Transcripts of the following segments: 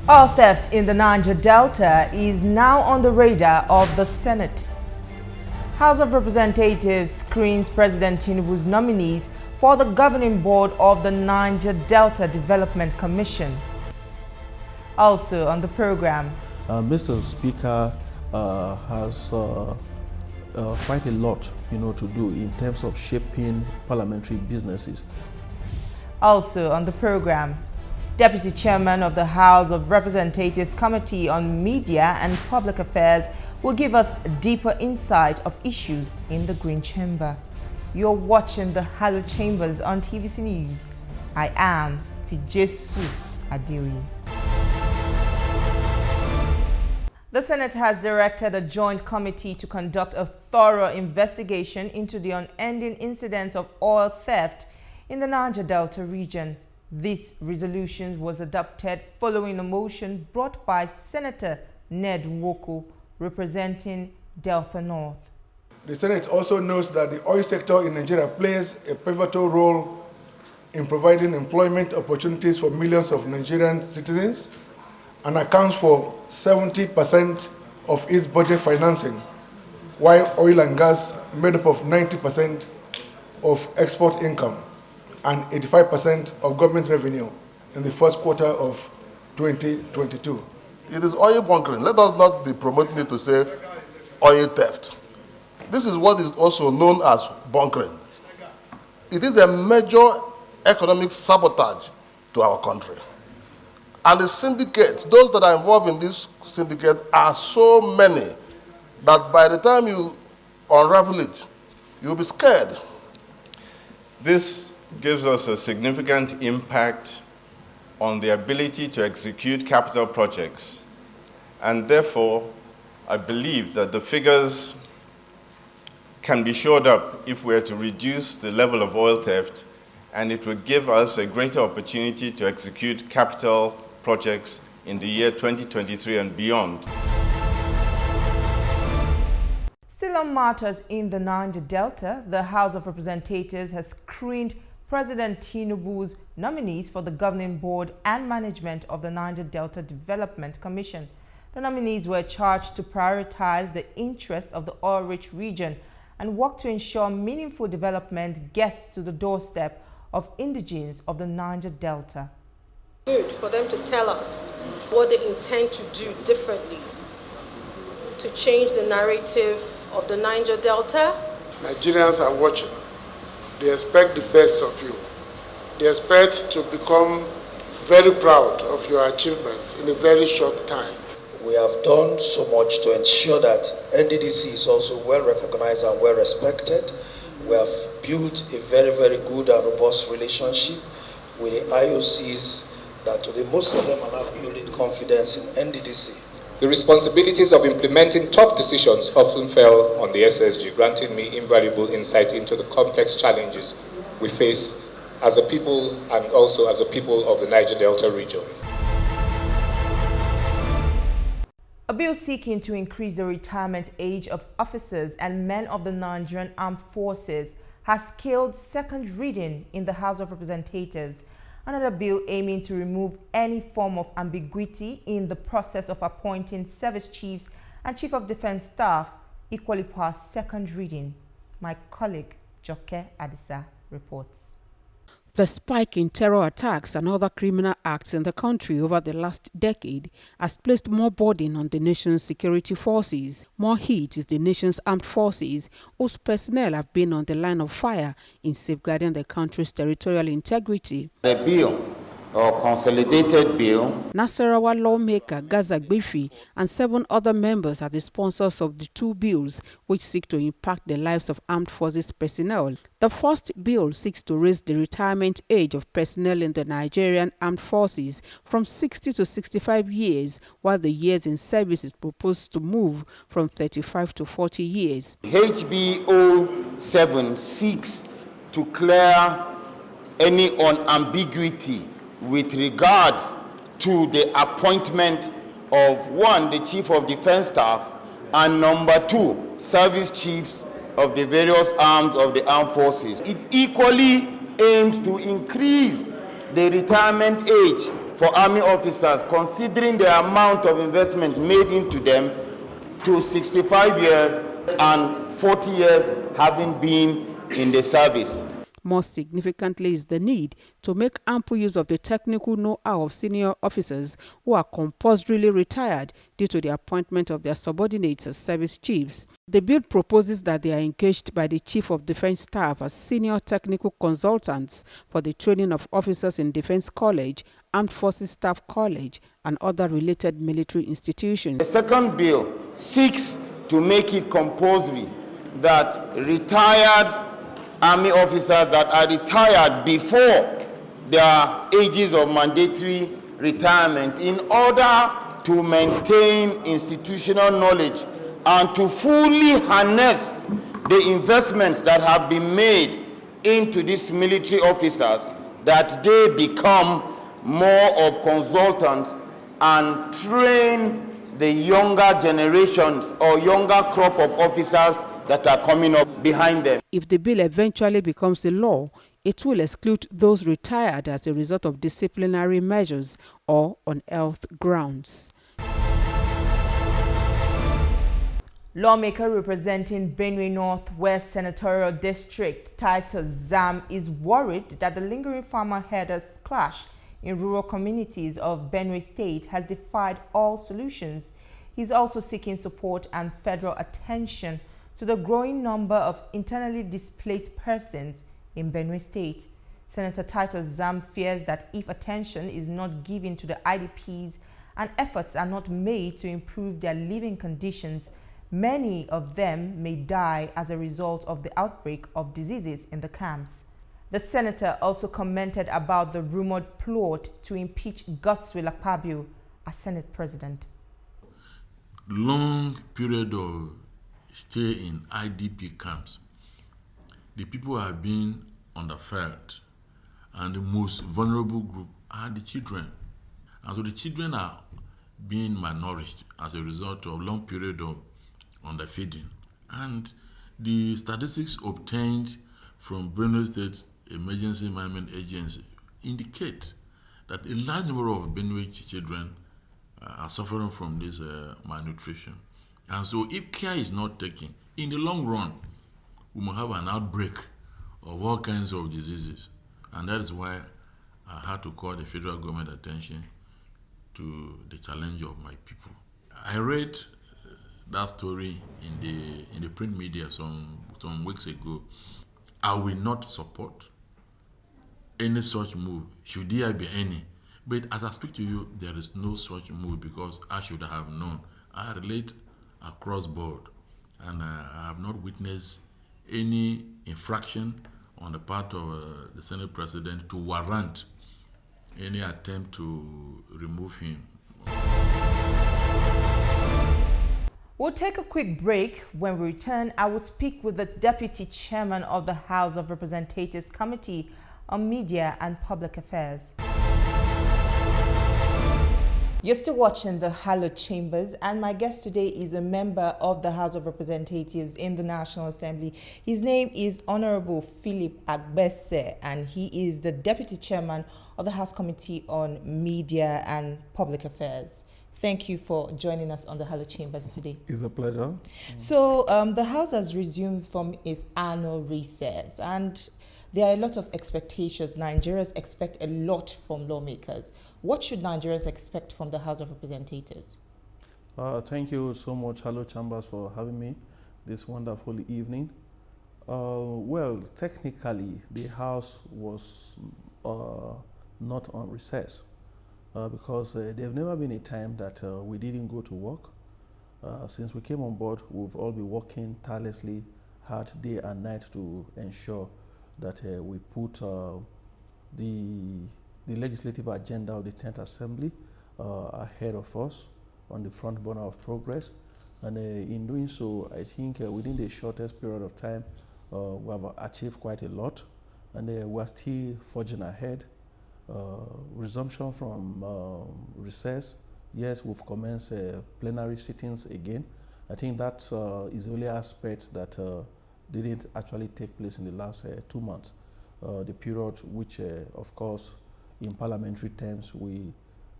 Oil theft in the Niger Delta is now on the radar of the Senate. House of Representatives screens President Tinubu's nominees for the governing board of the Niger Delta Development Commission. Also on the program, Mr. Speaker has quite a lot, to do in terms of shaping parliamentary businesses. Also on the program, Deputy Chairman of the House of Representatives Committee on Media and Public Affairs will give us deeper insight of issues in the Green Chamber. You're watching the Hello Chambers on TVC News. I am Tijesu Adeoye. The Senate has directed a joint committee to conduct a thorough investigation into the unending incidents of oil theft in the Niger Delta region. This resolution was adopted following a motion brought by Senator Ned Nwoko, representing Delta North. The Senate also notes that the oil sector in Nigeria plays a pivotal role in providing employment opportunities for millions of Nigerian citizens and accounts for 70% of its budget financing, while oil and gas made up of 90% of export income and 85% of government revenue in the first quarter of 2022. It is oil bunkering. Let us not be promoting it to say oil theft. This is what is also known as bunkering. It is a major economic sabotage to our country. And the syndicate, those that are involved in this syndicate are so many that by the time you unravel it, you'll be scared. This gives us a significant impact on the ability to execute capital projects. And therefore, I believe that the figures can be shored up if we are to reduce the level of oil theft, and it would give us a greater opportunity to execute capital projects in the year 2023 and beyond. Still on matters in the Niger Delta, the House of Representatives has screened President Tinubu's nominees for the governing board and management of the Niger Delta Development Commission. The nominees were charged to prioritize the interests of the oil-rich region and work to ensure meaningful development gets to the doorstep of indigenes of the Niger Delta. Good for them to tell us what they intend to do differently to change the narrative of the Niger Delta. Nigerians are watching. They expect the best of you. They expect to become very proud of your achievements in a very short time. We have done so much to ensure that NDDC is also well recognized and well respected. We have built a very, very good and robust relationship with the IOCs that today most of them are now building confidence in NDDC. The responsibilities of implementing tough decisions often fell on the SSG, granting me invaluable insight into the complex challenges we face as a people and also as a people of the Niger Delta region. A bill seeking to increase the retirement age of officers and men of the Nigerian Armed Forces has scaled second reading in the House of Representatives. Another bill aiming to remove any form of ambiguity in the process of appointing service chiefs and chief of defense staff equally passed second reading. My colleague Joke Adisa reports. The spike in terror attacks and other criminal acts in the country over the last decade has placed more burden on the nation's security forces. More heat is the nation's armed forces, whose personnel have been on the line of fire in safeguarding the country's territorial integrity. The bill, or consolidated bill. Nasarawa lawmaker Agbese and 7 other members are the sponsors of the 2 bills which seek to impact the lives of armed forces personnel. The first bill seeks to raise the retirement age of personnel in the Nigerian Armed Forces from 60 to 65 years, while the years in service is proposed to move from 35 to 40 years. HB 07 seeks to clear any unambiguity with regard to the appointment of 1, the Chief of Defense Staff, and number 2, service chiefs of the various arms of the armed forces. It equally aims to increase the retirement age for army officers, considering the amount of investment made into them, to 65 years and 40 years having been in the service. More significantly is the need to make ample use of the technical know-how of senior officers who are compulsorily retired due to the appointment of their subordinates as service chiefs. The bill proposes that they are engaged by the Chief of Defense Staff as senior technical consultants for the training of officers in Defense College, Armed Forces Staff College, and other related military institutions. The second bill seeks to make it compulsory that retired army officers that are retired before their ages of mandatory retirement, in order to maintain institutional knowledge and to fully harness the investments that have been made into these military officers, that they become more of consultants and train the younger generations or younger crop of officers that are coming up behind them. If the bill eventually becomes a law, it will exclude those retired as a result of disciplinary measures or on health grounds. Lawmaker representing Benue Northwest Senatorial District, Titus Zam, is worried that the lingering farmer-herders clash in rural communities of Benue State has defied all solutions. He's also seeking support and federal attention to the growing number of internally displaced persons in Benue State. Senator Titus Zam fears that if attention is not given to the IDPs and efforts are not made to improve their living conditions, many of them may die as a result of the outbreak of diseases in the camps. The senator also commented about the rumored plot to impeach Godswill Akpabio as Senate President. Long period of stay in IDP camps, the people are being underfed, and the most vulnerable group are the children. And so the children are being malnourished as a result of long period of underfeeding. And the statistics obtained from Benue State Emergency Management Agency indicate that a large number of Benue children are suffering from this malnutrition. And so if care is not taken, in the long run, we will have an outbreak of all kinds of diseases. And that is why I had to call the federal government attention to the challenge of my people. I read that story in the print media some weeks ago. I will not support any such move, should there be any. But as I speak to you, there is no such move, because I should have known. I relate across board, and I have not witnessed any infraction on the part of the Senate President to warrant any attempt to remove him. We'll take a quick break. When we return, I will speak with the Deputy Chairman of the House of Representatives Committee on Media and Public Affairs. You're still watching the Hallowed Chambers, and my guest today is a member of the House of Representatives in the National Assembly. His name is Honourable Philip Agbese, and he is the Deputy Chairman of the House Committee on Media and Public Affairs. Thank you for joining us on the Hallowed Chambers today. It's a pleasure. So the House has resumed from its annual recess, and there are a lot of expectations. Nigerians expect a lot from lawmakers. What should Nigerians expect from the House of Representatives? Thank you so much, Hello Chambers, for having me this wonderful evening. Well, technically, the House was not on recess because there's never been a time that we didn't go to work. Since we came on board, we've all been working tirelessly hard day and night to ensure that we put the legislative agenda of the 10th Assembly ahead of us on the front burner of progress. And in doing so, I think within the shortest period of time, we have achieved quite a lot. And we're still forging ahead. Resumption from recess. Yes, we've commenced plenary sittings again. I think that is the only aspect that didn't actually take place in the last 2 months. The period which, of course, in parliamentary terms, we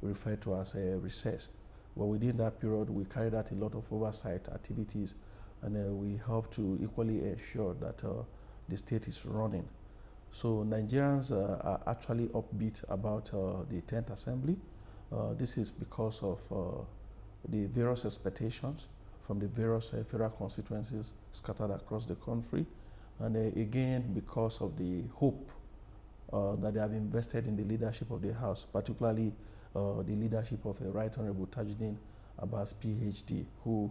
referred to as a recess. But within that period, we carried out a lot of oversight activities, and we help to equally ensure that the state is running. So Nigerians are actually upbeat about the 10th Assembly. This is because of the various expectations from the various federal constituencies scattered across the country, and again because of the hope that they have invested in the leadership of the House, particularly the leadership of Right Honourable Tajudeen Abbas, PhD, who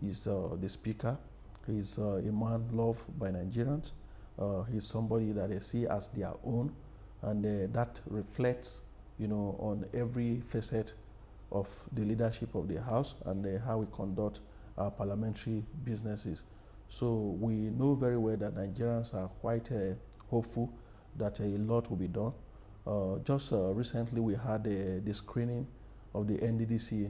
is the Speaker. He is a man loved by Nigerians. He's somebody that they see as their own, and that reflects, on every facet of the leadership of the House and how we conduct our parliamentary businesses. So we know very well that Nigerians are quite hopeful that a lot will be done. Just recently we had the screening of the NDDC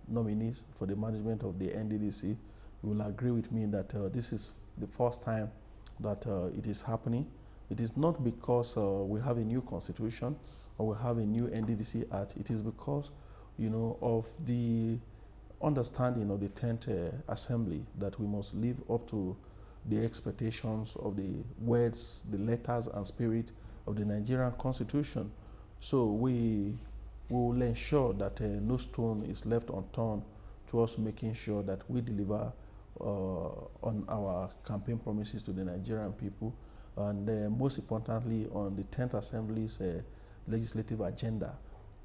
nominees for the management of the NDDC. You will agree with me that this is the first time that it is happening. It is not because we have a new constitution or we have a new NDDC Act. It is because, of the understanding of the 10th Assembly that we must live up to the expectations of the words, the letters and spirit of the Nigerian Constitution. So we will ensure that no stone is left unturned to us making sure that we deliver on our campaign promises to the Nigerian people, and most importantly on the 10th Assembly's legislative agenda,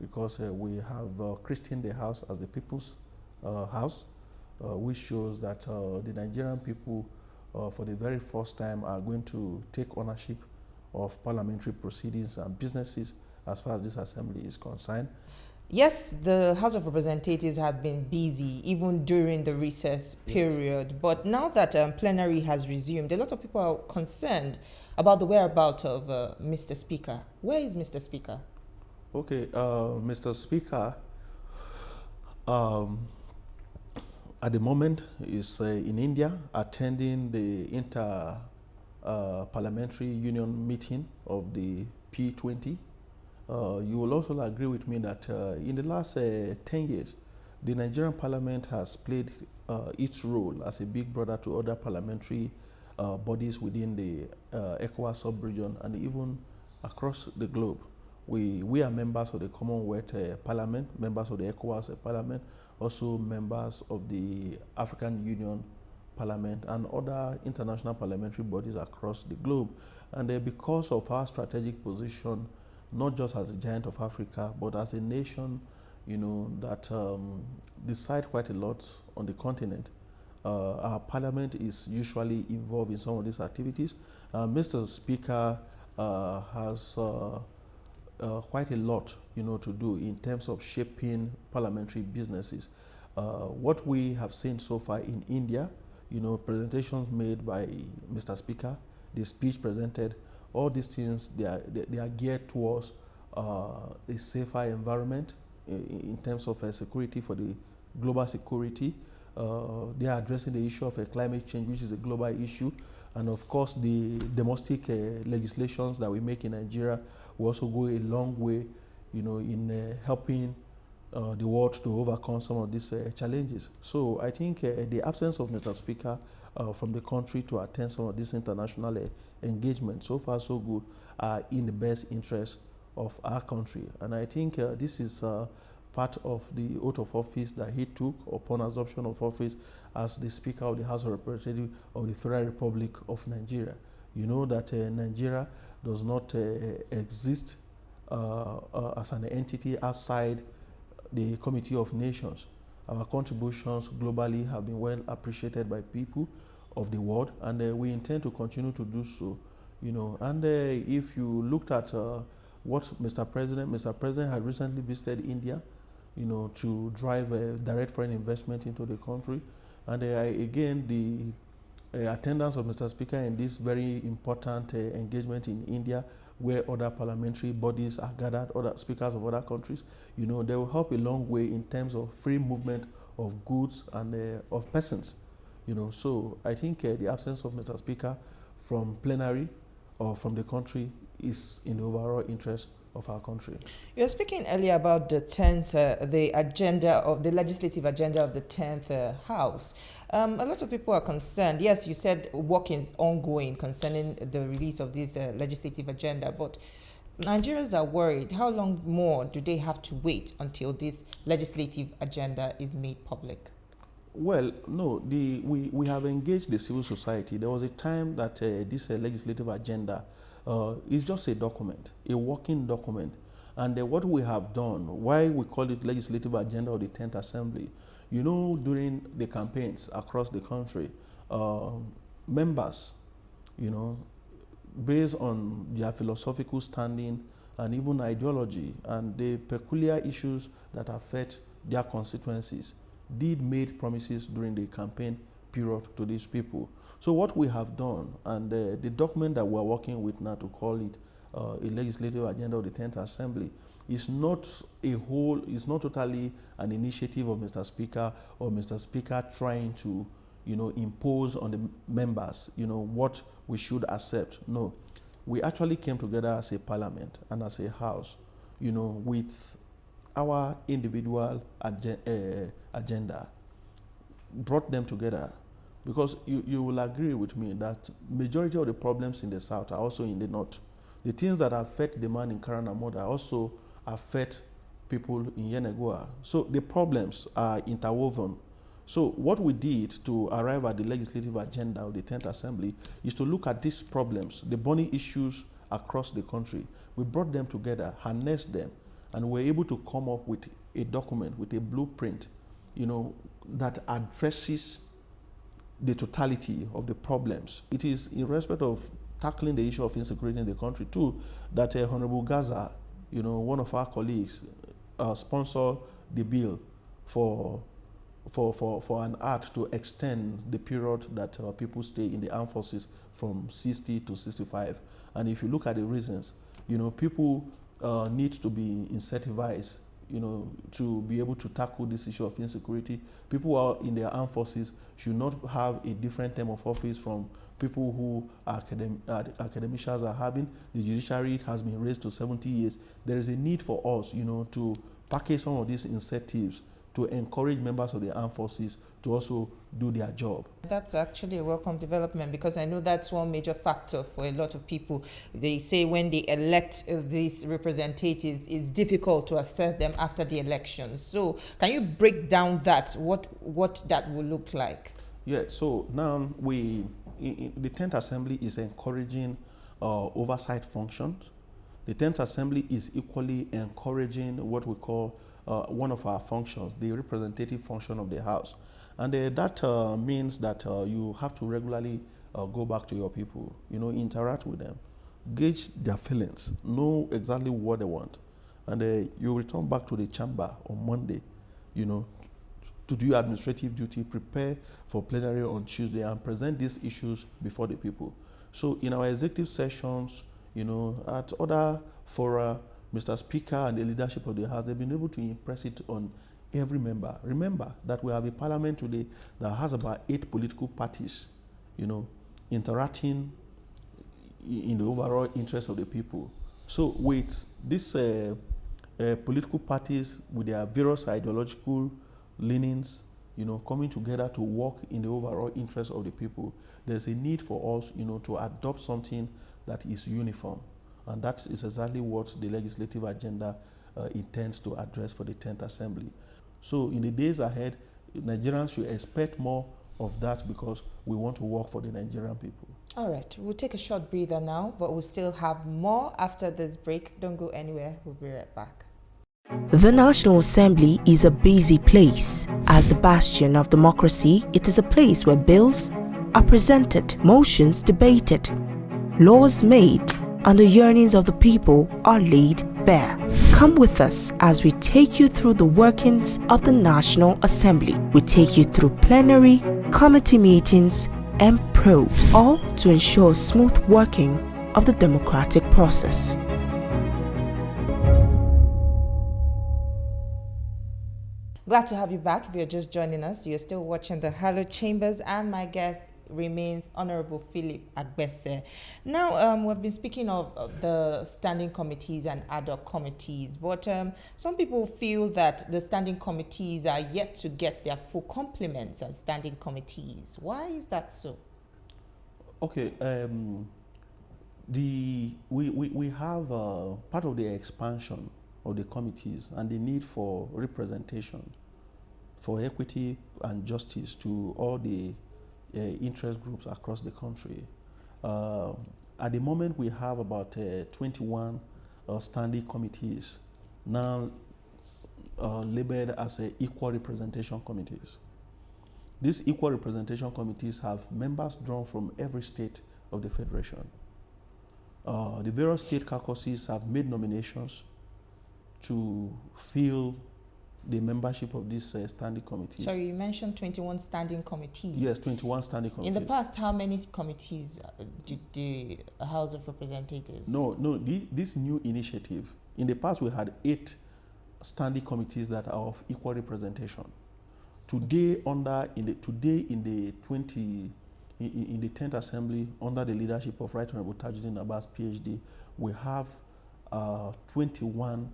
because we have christened the House as the People's House, which shows that the Nigerian people for the very first time are going to take ownership of parliamentary proceedings and businesses as far as this assembly is concerned. Yes, the House of Representatives had been busy even during the recess period, but now that plenary has resumed, a lot of people are concerned about the whereabouts of Mr. Speaker. Where is Mr. Speaker? Okay, Mr. Speaker, at the moment is in India attending the Inter-Parliamentary Union meeting of the P20. You will also agree with me that in the last 10 years, the Nigerian Parliament has played its role as a big brother to other parliamentary bodies within the ECOWAS sub-region and even across the globe. We are members of the Commonwealth Parliament, members of the ECOWAS Parliament, also members of the African Union Parliament and other international parliamentary bodies across the globe. And because of our strategic position, not just as a giant of Africa, but as a nation, that decide quite a lot on the continent, our parliament is usually involved in some of these activities. Mr. Speaker has quite a lot, to do in terms of shaping parliamentary businesses. What we have seen so far in India, presentations made by Mr. Speaker, the speech presented, all these things, they are geared towards a safer environment in terms of security for the global security. They are addressing the issue of climate change, which is a global issue. And of course, the domestic legislations that we make in Nigeria will also go a long way, in helping the world to overcome some of these challenges. So I think the absence of Mr. Speaker from the country to attend some of these international engagements, so far so good, are in the best interest of our country. And I think this is part of the oath of office that he took upon assumption of office as the Speaker of the House of Representatives of the Federal Republic of Nigeria. You know that Nigeria does not exist as an entity outside the Committee of Nations. Our contributions globally have been well appreciated by people of the world, and we intend to continue to do so. And if you looked at what Mr. President had recently visited India, to drive direct foreign investment into the country, and again the attendance of Mr. Speaker in this very important engagement in India, where other parliamentary bodies are gathered, other speakers of other countries, they will help a long way in terms of free movement of goods and of persons. So I think the absence of Mr. Speaker from plenary or from the country is in the overall interest of our country. You were speaking earlier about the 10th, the agenda of the legislative agenda of the 10th House. A lot of people are concerned. Yes, you said work is ongoing concerning the release of this legislative agenda, but Nigerians are worried. How long more do they have to wait until this legislative agenda is made public? Well, no, we have engaged the civil society. There was a time that this legislative agenda is just a document, a working document. And what we have done, why we call it legislative agenda of the 10th Assembly, you know, during the campaigns across the country, members, you know, based on their philosophical standing and even ideology and the peculiar issues that affect their constituencies, did made promises during the campaign period to these people. So what we have done, and the document that we're working with now to call it a legislative agenda of the 10th Assembly, is not is not totally an initiative of Mr. Speaker or Mr. Speaker trying to, you know, impose on the members, you know, what we should accept. No, we actually came together as a parliament and as a house, you know, with our individual agenda, brought them together. Because you will agree with me that majority of the problems in the South are also in the North. The things that affect the man in Karanamoda also affect people in Yenagoa. So the problems are interwoven. So what we did to arrive at the legislative agenda of the 10th Assembly is to look at these problems, the burning issues across the country. We brought them together, harnessed them, and were able to come up with a document, with a blueprint, you know, that addresses the totality of the problems. It is in respect of tackling the issue of insecurity in the country too that Honourable Gaza, you know, one of our colleagues, sponsored the bill for an act to extend the period that people stay in the armed forces from 60 to 65. And if you look at the reasons, you know, people need to be incentivized, you know, to be able to tackle this issue of insecurity. People who are in their armed forces should not have a different term of office from people who academicians are having. The judiciary has been raised to 70 years. There is a need for us, you know, to package some of these incentives to encourage members of the armed forces to also do their job. That's actually a welcome development, because I know that's one major factor for a lot of people. They say when they elect these representatives, it's difficult to assess them after the election. So can you break down that, what that will look like? Yeah, so now the 10th Assembly is encouraging oversight functions. The 10th Assembly is equally encouraging what we call one of our functions, the representative function of the House. And that means that you have to regularly go back to your people, you know, interact with them, gauge their feelings, know exactly what they want. And you return back to the chamber on Monday, you know, to do your administrative duty, prepare for plenary on Tuesday and present these issues before the people. So in our executive sessions, you know, at other fora, Mr. Speaker and the leadership of the House, they've been able to impress it on every member. Remember that we have a parliament today that has about 8 political parties, you know, interacting in the overall interest of the people. So with these political parties with their various ideological leanings, you know, coming together to work in the overall interest of the people, there's a need for us, you know, to adopt something that is uniform. And that is exactly what the legislative agenda intends to address for the 10th Assembly. So in the days ahead, Nigerians should expect more of that, because we want to work for the Nigerian people. All right, we'll take a short breather now, but we'll still have more after this break. Don't go anywhere, we'll be right back. The National Assembly is a busy place. As the bastion of democracy, it is a place where bills are presented, motions debated, laws made, and the yearnings of the people are laid bare. Come with us as we take you through the workings of the National Assembly. We take you through plenary, committee meetings, and probes, all to ensure smooth working of the democratic process. Glad to have you back. If you're just joining us, you're still watching the Hello Chambers, and my guest remains Honourable Philip Agbese. Now, we've been speaking of the standing committees and ad hoc committees, but some people feel that the standing committees are yet to get their full complements as standing committees. Why is that so? Okay, we have part of the expansion of the committees and the need for representation, for equity and justice to all the interest groups across the country. At the moment, we have about 21 standing committees now labeled as equal representation committees. These equal representation committees have members drawn from every state of the Federation. The various state caucuses have made nominations to fill the membership of these standing committees. Sorry, you mentioned 21 standing committees. Yes, 21 standing committees. In the past, how many committees did the House of Representatives? No, this new initiative. In the past, we had 8 standing committees that are of equal representation. Today, in the 10th Assembly, under the leadership of Right Honourable Titus Zam, PhD, we have 21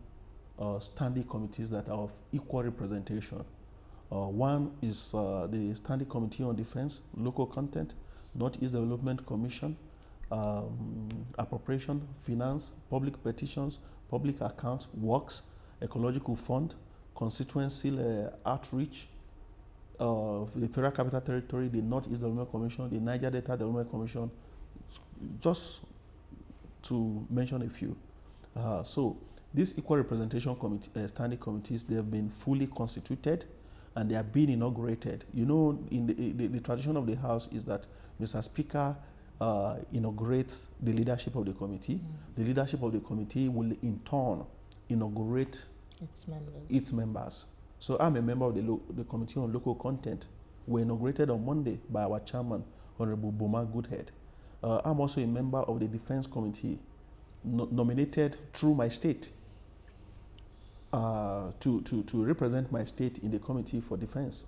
standing committees that are of equal representation. One is the Standing Committee on Defense, Local Content, Northeast Development Commission, Appropriation, Finance, Public Petitions, Public Accounts, Works, Ecological Fund, Constituency Outreach, the Federal Capital Territory, the Northeast Development Commission, the Niger Delta Development Commission, just to mention a few. So these equal representation standing committees, they have been fully constituted and they are being inaugurated. You know, in the tradition of the House is that Mr. Speaker inaugurates the leadership of the committee. The leadership of the committee will in turn inaugurate its members. So I'm a member of the Committee on Local Content. We inaugurated on Monday by our chairman, Honourable Boma Goodhead. I'm also a member of the Defense Committee, nominated through my state to represent my state in the Committee for Defense.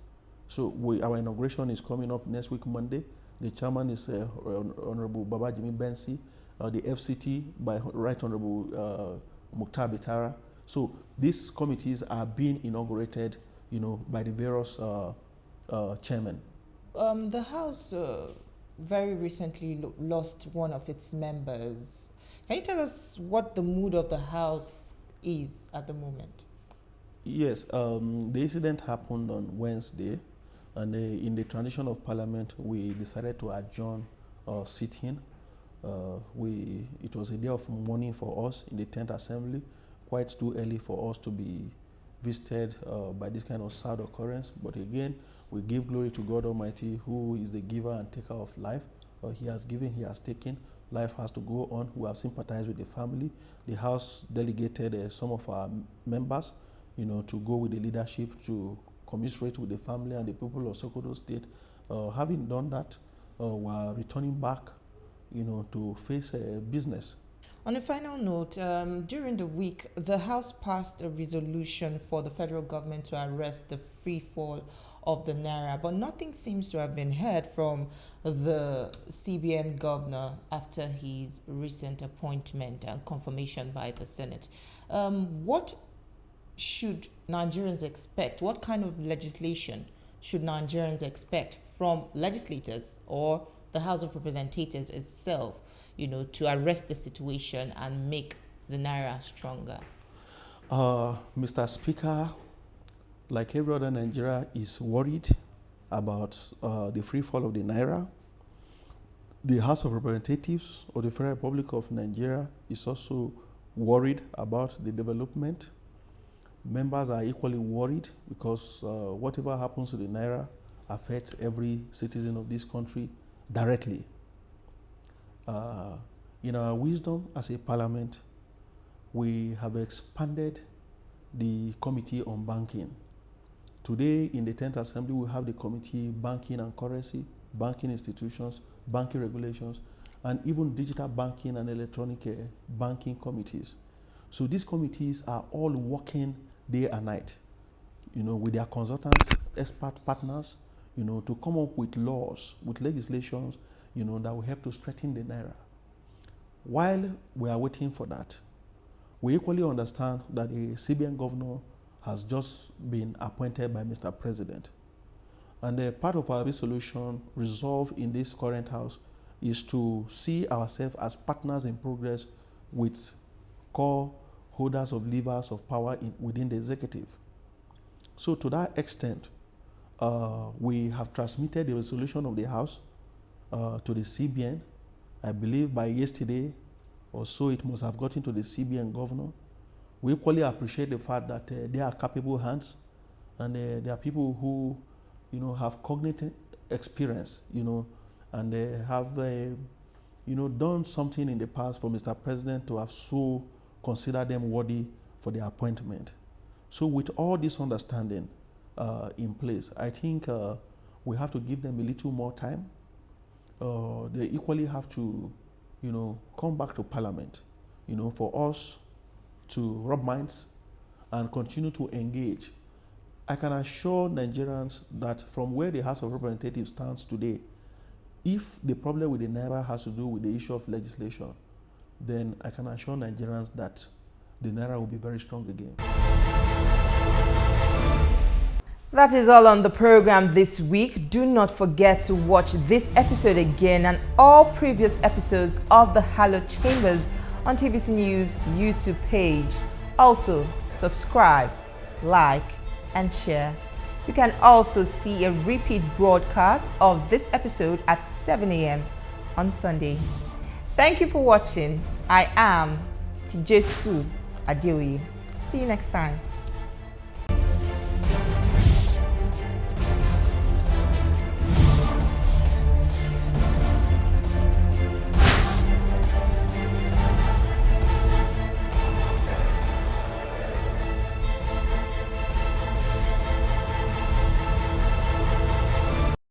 So our inauguration is coming up next week, Monday. The chairman is Honourable Baba Jimmy Bensi, the FCT by Right Honourable Mukhtar Bitara. So these committees are being inaugurated, you know, by the various chairmen. The House very recently lost one of its members. Can you tell us what the mood of the House is at the moment? Yes, the incident happened on Wednesday, and in the transition of Parliament, we decided to adjourn sitting. It was a day of mourning for us in the 10th Assembly. Quite too early for us to be visited by this kind of sad occurrence. But again, we give glory to God Almighty, who is the giver and taker of life. He has given, He has taken. Life has to go on. We have sympathized with the family. The House delegated some of our members, you know, to go with the leadership to commiserate with the family and the people of Sokoto State. Having done that, we are returning back, you know, to face business. On a final note, during the week, the House passed a resolution for the federal government to arrest the free fall of the Naira, but nothing seems to have been heard from the CBN governor after his recent appointment and confirmation by the Senate. What should Nigerians expect? What kind of legislation should Nigerians expect from legislators or the House of Representatives itself, you know, to arrest the situation and make the Naira stronger? Mr. Speaker, like every other Nigeria, is worried about the free fall of the Naira. The House of Representatives of the Federal Republic of Nigeria is also worried about the development. Members are equally worried because whatever happens to the Naira affects every citizen of this country directly. In our wisdom as a parliament, we have expanded the Committee on Banking. Today, in the 10th Assembly, we have the Committee Banking and Currency, Banking Institutions, Banking Regulations, and even Digital Banking and Electronic Banking Committees. So these committees are all working day and night, you know, with their consultants, expert partners, to come up with laws, with legislations, that will help to strengthen the naira. While we are waiting for that, we equally understand that a CBN governor has just been appointed by Mr. President. And part of our resolution resolved in this current house is to see ourselves as partners in progress with core holders of levers of power within the executive. So to that extent, we have transmitted the resolution of the House to the CBN. I believe by yesterday or so it must have gotten to the CBN governor. We equally appreciate the fact that they are capable hands, and they are people who have cognitive experience, and they have done something in the past for Mr. President to have so considered them worthy for the appointment. So with all this understanding in place, I think we have to give them a little more time. They equally have to, come back to Parliament, for us to rub minds and continue to engage. I can assure Nigerians that from where the House of Representatives stands today, if the problem with the Naira has to do with the issue of legislation, then I can assure Nigerians that the Naira will be very strong again. That is all on the program this week. Do not forget to watch this episode again and all previous episodes of the Hallowed Chambers on TVC News YouTube page. Also, subscribe, like, and share. You can also see a repeat broadcast of this episode at 7 a.m. on Sunday. Thank you for watching. I am Tijesu Adeoye. See you next time.